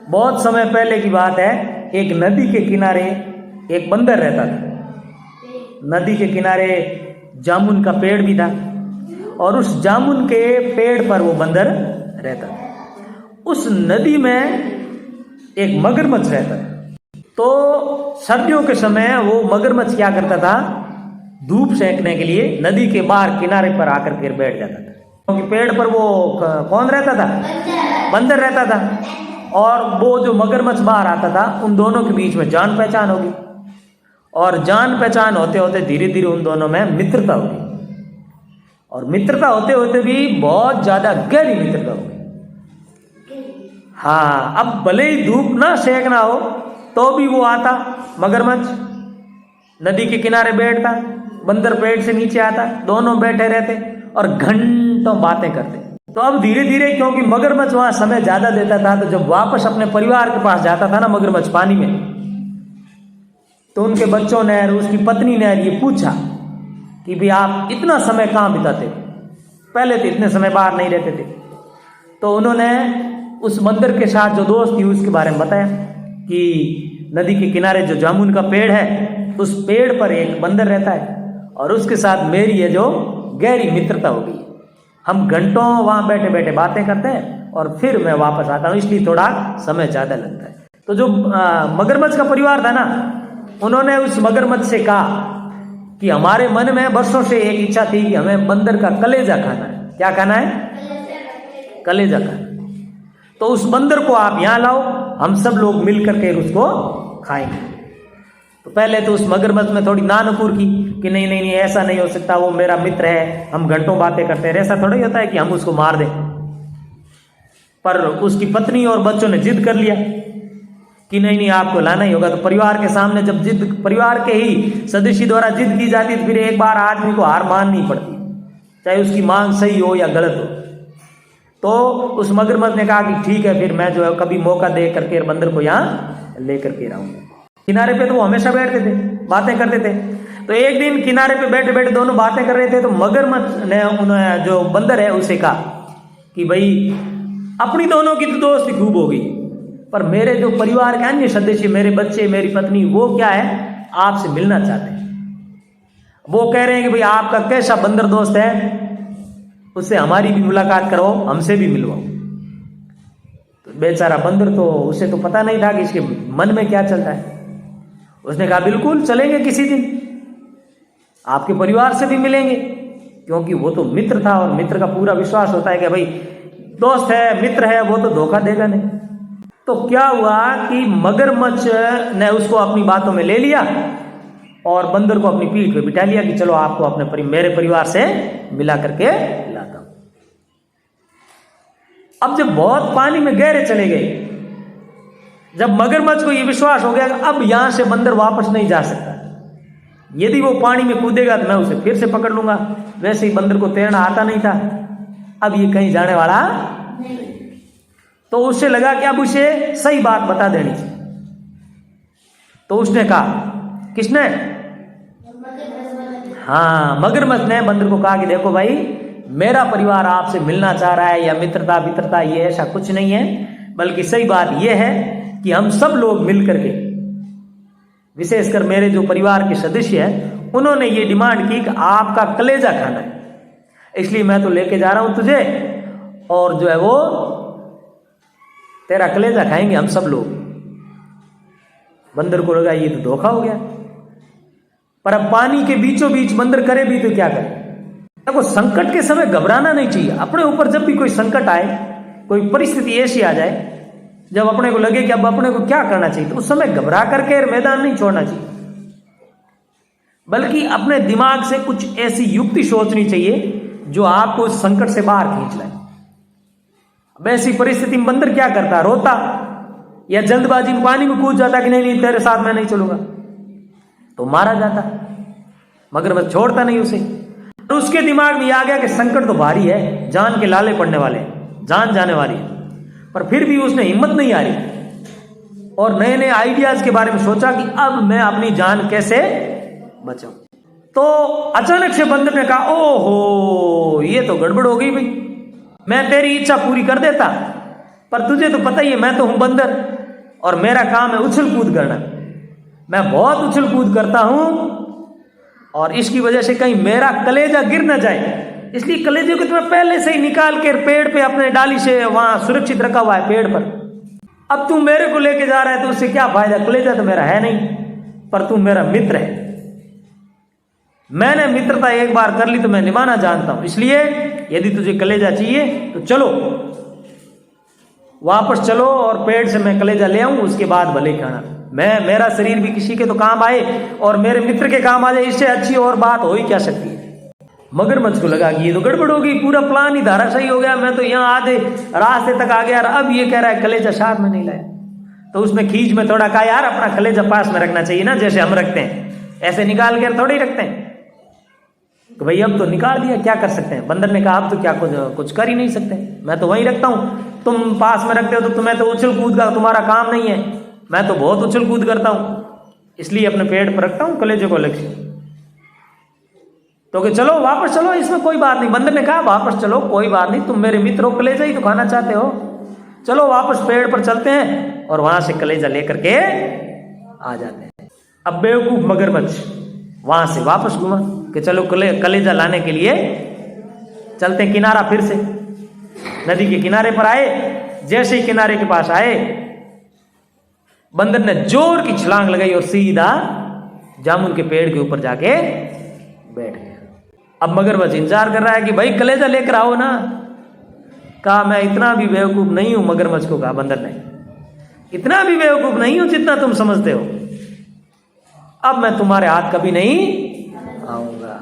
बहुत समय पहले की बात है, एक नदी के किनारे एक बंदर रहता था। नदी के किनारे जामुन का पेड़ भी था और उस जामुन के पेड़ पर वो बंदर रहता था। उस नदी में एक मगरमच्छ रहता था। तो सर्दियों के समय वो मगरमच्छ क्या करता था, धूप सेकने के लिए नदी के बाहर किनारे पर आकर के बैठ जाता था, क्योंकि पेड़ पर वो कौन रहता था, बंदर रहता था। और वो जो मगरमच्छ बाहर आता था, उन दोनों के बीच में जान पहचान होगी और जान पहचान होते होते धीरे धीरे उन दोनों में मित्रता होगी और मित्रता होते होते भी बहुत ज्यादा गहरी मित्रता होगी। हाँ, अब भले ही धूप ना सेकना हो तो भी वो आता मगरमच्छ, नदी के किनारे बैठता, बंदर पेड़ से नीचे आता, दोनों बैठे रहते और घंटों बातें करते। तो अब धीरे धीरे, क्योंकि मगरमच्छ वहां समय ज्यादा देता था, तो जब वापस अपने परिवार के पास जाता था ना मगरमच्छ पानी में, तो उनके बच्चों ने और उसकी पत्नी ने ये पूछा कि भाई आप इतना समय कहाँ बिताते, पहले तो इतने समय बाहर नहीं रहते थे। तो उन्होंने उस बंदर के साथ जो दोस्त थी उसके बारे में बताया कि नदी के किनारे जो जामुन का पेड़ है, उस पेड़ पर एक बंदर रहता है और उसके साथ मेरी ये जो गहरी मित्रता हो गई। हम घंटों वहां बैठे बैठे बातें करते हैं और फिर मैं वापस आता हूँ, इसलिए थोड़ा समय ज्यादा लगता है। तो जो मगरमच्छ का परिवार था ना, उन्होंने उस मगरमच्छ से कहा कि हमारे मन में वर्षों से एक इच्छा थी कि हमें बंदर का कलेजा खाना है। क्या खाना है? कलेजा खाना। तो उस बंदर को आप यहां लाओ, हम सब लोग मिल करके उसको खाएंगे। तो पहले तो उस मगरमच्छ में थोड़ी नानुकुर की कि नहीं नहीं नहीं, ऐसा नहीं हो सकता, वो मेरा मित्र है, हम घंटों बातें करते हैं, ऐसा थोड़ा ही होता है कि हम उसको मार दें। पर उसकी पत्नी और बच्चों ने जिद कर लिया कि नहीं नहीं, आपको लाना ही होगा। तो परिवार के सामने जब जिद, परिवार के ही सदस्य द्वारा जिद की जाती, तो फिर एक बार आदमी को हार माननी पड़ती, चाहे उसकी मांग सही हो या गलत हो। तो उस मगरमच्छ ने कहा कि ठीक है, फिर मैं जो है कभी मौका दे करके बंदर को यहाँ लेकर के रहूंगा। किनारे पे तो वो हमेशा बैठते थे, बातें करते थे। तो एक दिन किनारे पे बैठे बैठे दोनों बातें कर रहे थे, तो मगरमच्छ ने उन्हें, जो बंदर है, उसे कहा कि भाई अपनी दोनों की तो दोस्ती खूब हो गई, पर मेरे जो परिवार के अन्य सदस्य, मेरे बच्चे, मेरी पत्नी, वो क्या है, आपसे मिलना चाहते हैं। वो कह रहे हैं कि भाई आपका कैसा बंदर दोस्त है, उससे हमारी भी मुलाकात करो, हमसे भी मिलवाओ। तो बेचारा बंदर, तो उसे तो पता नहीं था कि इसके मन में क्या चलता है। उसने कहा बिल्कुल चलेंगे, किसी दिन आपके परिवार से भी मिलेंगे, क्योंकि वो तो मित्र था और मित्र का पूरा विश्वास होता है कि भाई दोस्त है, मित्र है, वो तो धोखा देगा नहीं। तो क्या हुआ कि मगरमच्छ ने उसको अपनी बातों में ले लिया और बंदर को अपनी पीठ पे बिठा लिया कि चलो आपको अपने मेरे परिवार से मिला करके लाता हूं। अब जब बहुत पानी में गहरे चले गए, जब मगरमच्छ को यह विश्वास हो गया कि अब यहां से बंदर वापस नहीं जा सकता, यदि वो पानी में कूदेगा तो मैं उसे फिर से पकड़ लूंगा। वैसे ही बंदर को तैरना आता नहीं था, अब ये कहीं जाने वाला नहीं। तो उससे लगा कि अब उसे सही बात बता देनी चाहिए। तो उसने कहा, किसने? हाँ, मगरमच्छ ने बंदर को कहा कि देखो भाई, मेरा परिवार आपसे मिलना चाह रहा है, या मित्रता ये ऐसा कुछ नहीं है, बल्कि सही बात यह है कि हम सब लोग मिल करके, विशेषकर मेरे जो परिवार के सदस्य हैं, उन्होंने ये डिमांड की कि आपका कलेजा खाना है, इसलिए मैं तो लेके जा रहा हूं तुझे, और जो है वो तेरा कलेजा खाएंगे हम सब लोग। बंदर को लगा ये तो धोखा हो गया, पर अब पानी के बीचों बीच बंदर करे भी तो क्या करे। देखो, संकट के समय घबराना नहीं चाहिए। अपने ऊपर जब भी कोई संकट आए, कोई परिस्थिति ऐसी आ जाए जब अपने को लगे कि अब अपने को क्या करना चाहिए, तो उस समय घबरा करके मैदान नहीं छोड़ना चाहिए, बल्कि अपने दिमाग से कुछ ऐसी युक्ति सोचनी चाहिए जो आपको उस संकट से बाहर खींच लाए। अब ऐसी परिस्थिति में बंदर क्या करता? रोता या जल्दबाजी में पानी में कूद जाता कि नहीं नहीं तेरे साथ मैं नहीं चलूंगा, तो मारा जाता। मगरमच्छ छोड़ता नहीं उसे। और उसके दिमाग में आ गया कि संकट तो भारी है, जान के लाले पड़ने वाले, जान जाने वाली है, पर फिर भी उसने हिम्मत नहीं हारी और नए नए आइडियाज के बारे में सोचा कि अब मैं अपनी जान कैसे बचाऊं। तो अचानक से बंदर ने कहा, ओहो ये तो गड़बड़ हो गई भाई, मैं तेरी इच्छा पूरी कर देता पर तुझे तो पता ही है मैं तो हूं बंदर और मेरा काम है उछल कूद करना। मैं बहुत उछल कूद करता हूं और इसकी वजह से कहीं मेरा कलेजा गिर ना जाए, इसलिए कलेजे को तुम्हें पहले से ही निकाल के पेड़ पे अपने डाली से वहां सुरक्षित रखा हुआ है पेड़ पर। अब तू मेरे को लेके जा रहा है तो उससे क्या फायदा, कलेजा तो मेरा है नहीं, पर तू मेरा मित्र है। मैंने मित्रता एक बार कर ली तो मैं निभाना जानता हूं, इसलिए यदि तुझे कलेजा चाहिए तो चलो वापस चलो और पेड़ से मैं कलेजा ले आऊं, उसके बाद भले खाना। मेरा शरीर भी किसी के तो काम आए और मेरे मित्र के काम आ जाए, इससे अच्छी और बात हो ही क्या सकती है। मगरमच्छ को लगा कि ये तो गड़बड़ हो गई, पूरा प्लान ही धाराशायी हो गया, मैं तो यहाँ आधे रास्ते तक आ गया और अब ये कह रहा है कलेजा साथ में नहीं लाया। तो उसने खींच में थोड़ा कहा यार अपना कलेजा पास में रखना चाहिए ना, जैसे हम रखते हैं, ऐसे निकाल कर थोड़ी रखते हैं। तो भाई अब तो निकाल दिया, क्या कर सकते हैं। बंदर ने कहा अब तो क्या कुछ कर ही नहीं सकते, मैं तो वहीं रखता हूं, तुम पास में रखते हो तो तुम्हें तो उछल कूद का तुम्हारा काम नहीं है, मैं तो बहुत उछल कूद करता हूं, इसलिए अपने पेट पर रखता हूं कलेजे को अलग से। तो कि चलो वापस चलो, इसमें कोई बात नहीं। बंदर ने कहा वापस चलो कोई बात नहीं, तुम मेरे मित्र हो, कलेजा ही तो खाना चाहते हो, चलो वापस पेड़ पर चलते हैं और वहां से कलेजा लेकर के आ जाते हैं। अब बेवकूफ मगरमच्छ वहां से वापस घुमा कि चलो कलेजा लाने के लिए चलते हैं। किनारा फिर से नदी के किनारे पर आए, जैसे ही किनारे के पास आए बंदर ने जोर की छलांग लगाई और सीधा जामुन के पेड़ के ऊपर जाके बैठ गया। अब मगरमच्छ इंतजार कर रहा है कि भाई कलेजा लेकर आओ ना। कहा मैं इतना भी बेवकूफ नहीं हूं, मगरमच्छ को कहा बंदर ने, इतना भी बेवकूफ नहीं हूं जितना तुम समझते हो, अब मैं तुम्हारे हाथ कभी नहीं आऊंगा।